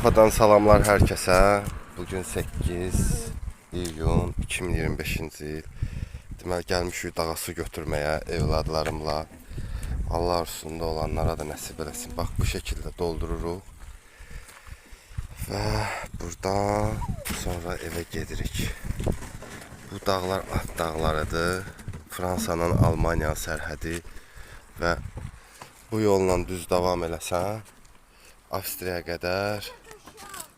Avropadan salamlar hər kəsə. Bugün 8 iyun 2025-ci il. Deməli gəlmişik dağa su götürməyə evladlarımla. Allah arzusunda olanlara da nəsib eləsin. Bax bu şəkildə doldururuq. Və buradan sonra evə gedirik. Bu dağlar Alp dağlarıdır. Fransanın Almanya sərhədi və bu yolla düz davam eləsən Avstriyaya qədər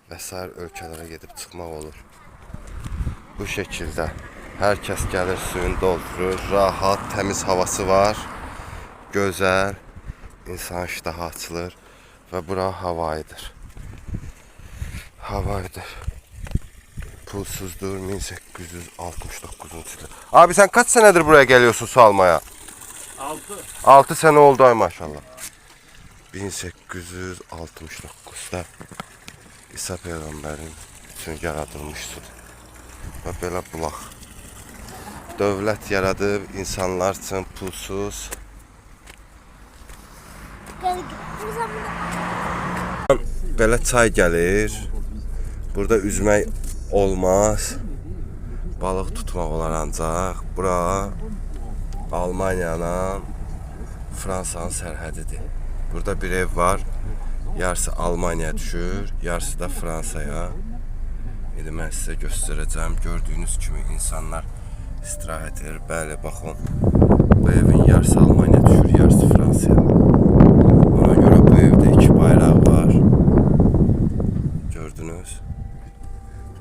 və sair ölkələrə gedib çıxmaq olur. Bu şəkildə hər kəs gəlir, suyunu doldurur, rahat, təmiz havası var, gözəl, insan iştahı açılır və bura havayıdır. Havayıdır. Pulsuzdur 1869-cu il. Abi sen kaç senedir buraya geliyorsun su almaya? 6 sene oldu ay maşallah. 1869'da İsa Peyğəmbərin üçün yaradılmış sudur. Və belə bulaq. Dövlət yaradıb insanlar üçün pulsuz. Belə çay gəlir. Burada üzmək olmaz. Balıq tutmaq olar ancaq. Bura Almanya'nın Fransanın sərhədidir. Burada bir ev var. Yarısı Almanya'ya düşür, yarısı da Fransa'ya. İndi mən sizə göstərəcəm. Gördüyünüz kimi insanlar istirahət edir. Bəli, baxın. Bu evin yarısı Almanya'ya düşür, yarısı Fransa'ya. Ona görə bu evdə iki bayraq var. Gördünüz.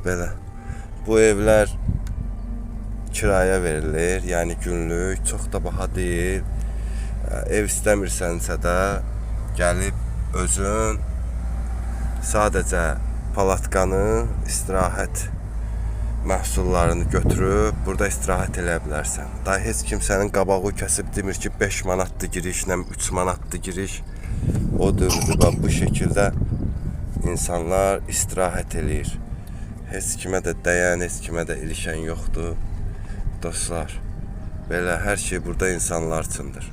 Belə. Bu evlər kiraya verilir. Yəni günlük, çox da baha deyil. Ev istəmirsənsə də gəlib özün sadəcə palatkanı, istirahət məhsullarını götürüb burada istirahət eləyə bilərsən. Daha heç kimsənin qabağı kəsib demir ki 5 manatdır giriş, 3 manatdır giriş. O dövrdə bu şəkildə insanlar istirahət eləyir. Heç kimə də dəyən, heç kimə də ilişən yoxdur. Dostlar, belə hər şey burada insanlar üçündür.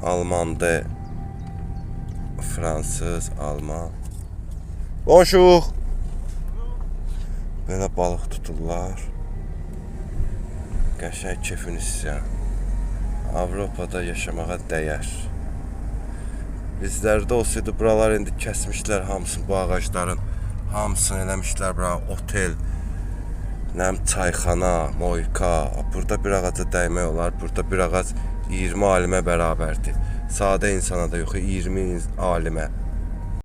Almandı, Fransız, Alman. Bonjour. Belə balıq tuturlar. Qəşəng keyfini sizə. Avropada yaşamağa dəyər. Bizlərdə olsaydı buralar indi kəsmişlər hamısını, bu ağacların hamısını eləmişlər bura otel, nəm çayxana, moyka. Burada bir ağaca dəymək olar, burada bir ağac 20 alimə bərabərdir. Sadə insana da yox, 20 alimə.